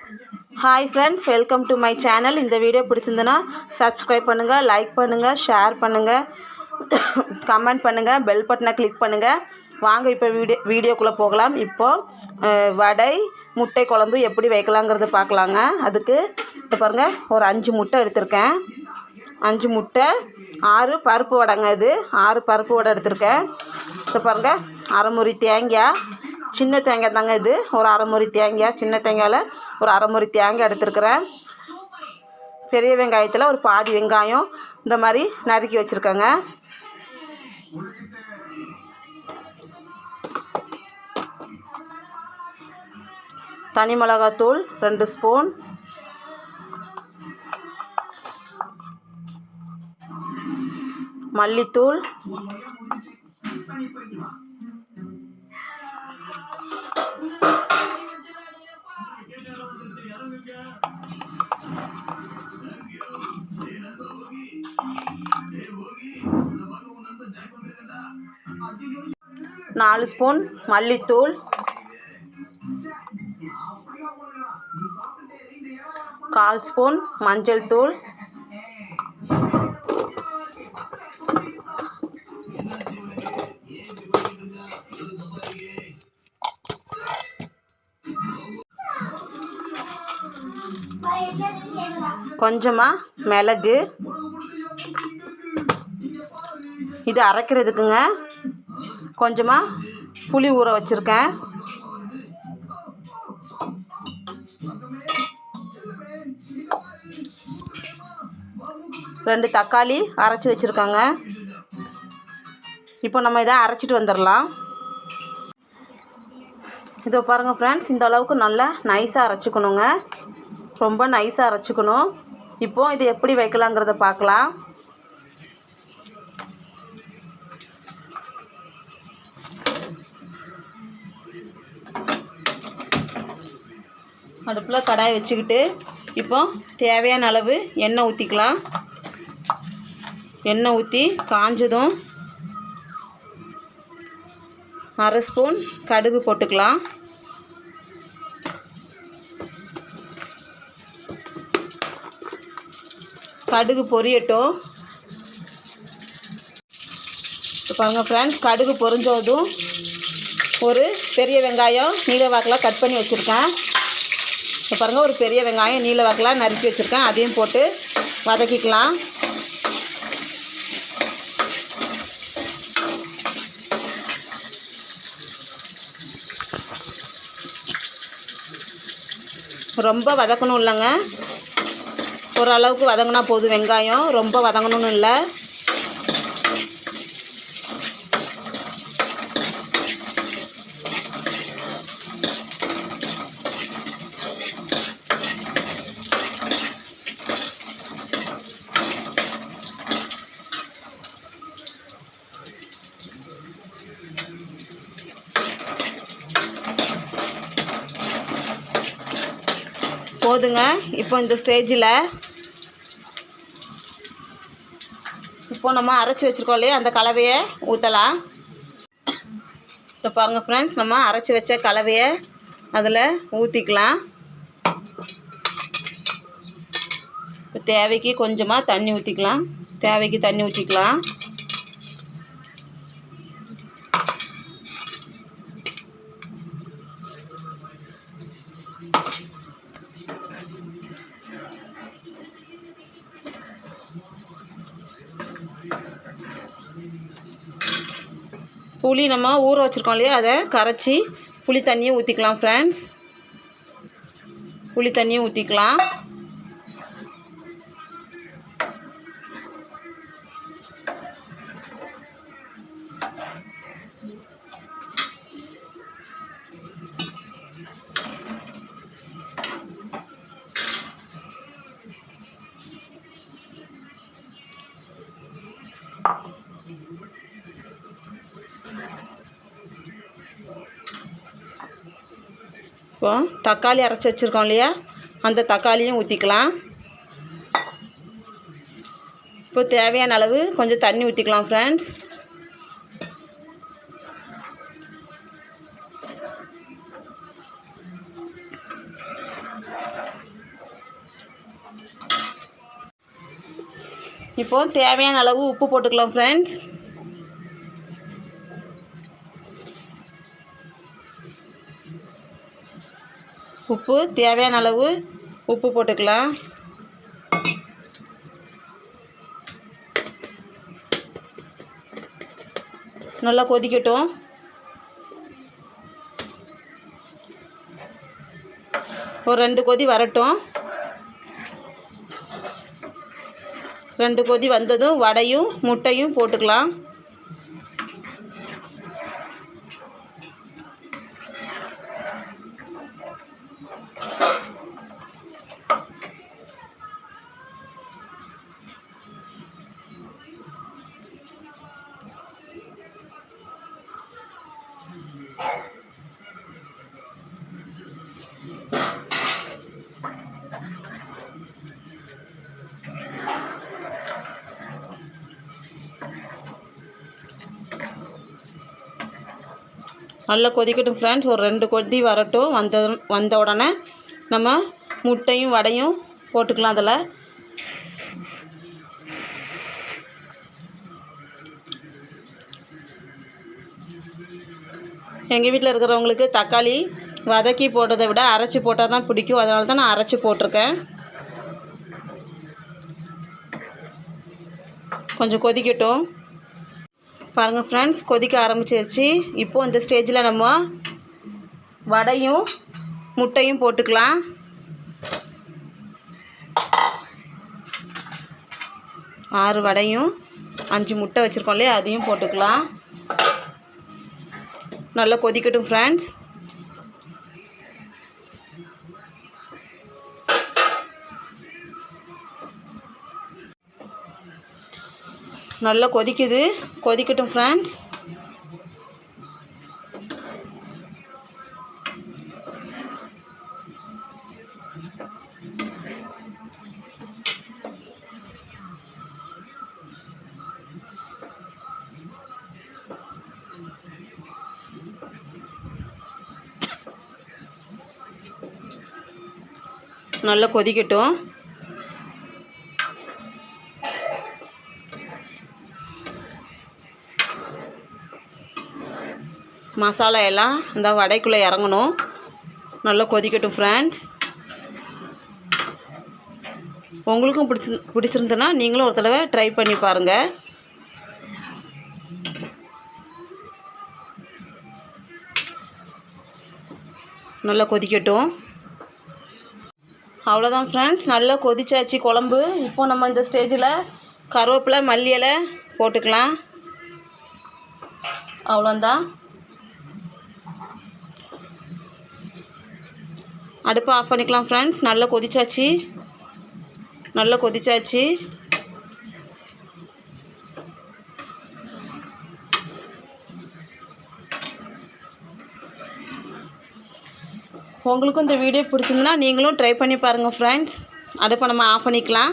Hi friends, welcome to my channel. இந்த video பிடிச்சிருந்துன்னா subscribe பண்ணுங்கள், like பண்ணுங்கள், ஷேர் பண்ணுங்கள், கமெண்ட் பண்ணுங்கள், பெல் பட்டனை கிளிக் பண்ணுங்கள். வாங்க இப்போ வீடியோக்குள்ளே போகலாம். இப்போது வடை முட்டை குழம்பு எப்படி வைக்கலாங்கிறத பார்க்கலாங்க. அதுக்கு இப்போ பாருங்கள், ஒரு 5 முட்டை எடுத்திருக்கேன். 5 முட்டை, 6 பருப்பு வடைங்க. இது 6 பருப்பு வடை எடுத்திருக்கேன். இப்போ பாருங்கள், அரை முறி தேங்காய், சின்ன தேங்காய் தாங்க இது. ஒரு அரை முறி தேங்காய், சின்ன தேங்காயில் ஒரு அரை முறி தேங்காய் எடுத்துருக்குறேன். பெரிய வெங்காயத்தில் ஒரு பாதி வெங்காயம் இந்த மாதிரி நறுக்கி வச்சுருக்கேங்க. தனி மிளகாத்தூள் 2 ஸ்பூன், மல்லித்தூள், நாலு ஸ்பூன் மல்லித்தூள், 1/4 ஸ்பூன் மஞ்சள் தூள், 1 மிளகு. இது அரைக்கிறதுக்குங்க. கொஞ்சமாக புளி ஊற வச்சுருக்கேன். ரெண்டு தக்காளி அரைச்சி வச்சுருக்காங்க. இப்போ நம்ம இதை அரைச்சிட்டு வந்துடலாம். இதோ பாருங்கள் ஃப்ரெண்ட்ஸ், இந்த அளவுக்கு நல்லா நைஸாக அரைச்சிக்கணுங்க. ரொம்ப நைஸாக அரைச்சிக்கணும். இப்போது இது எப்படி வைக்கலாங்கிறத பார்க்கலாம். அடுப்பில் கடாய் வச்சுக்கிட்டு இப்போ தேவையான அளவு எண்ணெய் ஊற்றிக்கலாம். எண்ணெய் ஊற்றி காஞ்சதும் 1/2 ஸ்பூன் கடுகு போட்டுக்கலாம். கடுகு பொரியட்டும். பாருங்கள் ஃப்ரெண்ட்ஸ், கடுகு பொரிஞ்சதும் ஒரு பெரிய வெங்காயம் நீல வாக்கில் கட் பண்ணி வச்சுருக்கேன். இப்போ பாருங்கள், ஒரு பெரிய வெங்காயம் நீல வாக்கில் நறுக்கி வச்சுருக்கேன். அதையும் போட்டு வதக்கிக்கலாம். ரொம்ப வதக்கணும் இல்லைங்க, ஓரளவுக்கு வதங்கினா போதும். வெங்காயம் ரொம்ப வதங்கணும்னு இல்லை. போதுங்க. இப்போ இந்த ஸ்டேஜில் இப்போ நம்ம அரைச்சி வச்சுருக்கோம் இல்லையா, அந்த கலவையை ஊற்றலாம். இப்போ பாருங்கள் ஃப்ரெண்ட்ஸ், நம்ம அரைச்சி வச்ச கலவையை அதில் ஊற்றிக்கலாம். இப்போ தேவைக்கு கொஞ்சமாக தண்ணி ஊற்றிக்கலாம். தேவைக்கு தண்ணி ஊற்றிக்கலாம். புளி நம்ம ஊற வச்சுருக்கோம் இல்லையா, அதை கரைச்சி புளி தண்ணியை ஊற்றிக்கலாம் ஃப்ரெண்ட்ஸ். புளி தண்ணியை ஊற்றிக்கலாம். இப்போ தக்காளி அரைச்சி வச்சுருக்கோம் இல்லையா, அந்த தக்காளியும் ஊற்றிக்கலாம். இப்போ தேவையான அளவு கொஞ்சம் தண்ணி ஊற்றிக்கலாம் ஃப்ரெண்ட்ஸ். இப்போது தேவையான அளவு உப்பு போட்டுக்கலாம் ஃப்ரெண்ட்ஸ். உப்பு தேவையான அளவு உப்பு போட்டுக்கலாம். நல்லா கொதிக்கட்டும். ஒரு 2 கொதி வரட்டும். 2 கொதி வந்ததும் வடையும் முட்டையும் போட்டுக்கலாம். நல்லா கொதிக்கட்டும் ஃப்ரெண்ட்ஸ். ஒரு 2 கொதி வரட்டும். வந்த உடனே நம்ம முட்டையும் வடையும் போட்டுக்கலாம். அதில் எங்கள் வீட்டில் இருக்கிறவங்களுக்கு தக்காளி வதக்கி போட்டதை விட அரைச்சி போட்டால் தான் பிடிக்கும். அதனால தான் நான் அரைச்சி போட்டிருக்கேன். கொஞ்சம் கொதிக்கட்டும். பாருங்கள் ஃப்ரெண்ட்ஸ், கொதிக்க ஆரம்பிச்சிருச்சு. இப்போது இந்த ஸ்டேஜில் நம்ம வடையும் முட்டையும் போட்டுக்கலாம். ஆறு வடையும் 5 முட்டை வச்சுருக்கோம் இல்லையா, அதையும் போட்டுக்கலாம். நல்லா கொதிக்கட்டும் ஃப்ரெண்ட்ஸ். நல்லா கொதிக்குது. கொதிக்கட்டும் ஃப்ரெண்ட்ஸ். நல்லா கொதிக்கட்டும். மசாலா எல்லாம் இந்த வடைக்குள்ளே இறங்கணும். நல்லா கொதிக்கட்டும் ஃப்ரெண்ட்ஸ். உங்களுக்கும் பிடிச்சிருந்துன்னா நீங்களும் ஒரு தடவை ட்ரை பண்ணி பாருங்கள். நல்லா கொதிக்கட்டும். அவ்வளோதான் ஃப்ரெண்ட்ஸ், நல்லா கொதிச்சாச்சு குழம்பு. இப்போ நம்ம இந்த ஸ்டேஜில் கருவேப்பிலை மல்லி இலை போட்டுக்கலாம். அவ்வளோதான். அடுப்பை ஆஃப் பண்ணிக்கலாம் ஃப்ரெண்ட்ஸ். நல்லா கொதிச்சாச்சு. நல்லா கொதிச்சாச்சு. உங்களுக்கும் இந்த வீடியோ பிடிச்சிருந்துன்னா நீங்களும் ட்ரை பண்ணி பாருங்கள் ஃப்ரெண்ட்ஸ். அடுப்பை நம்ம ஆஃப் பண்ணிக்கலாம்.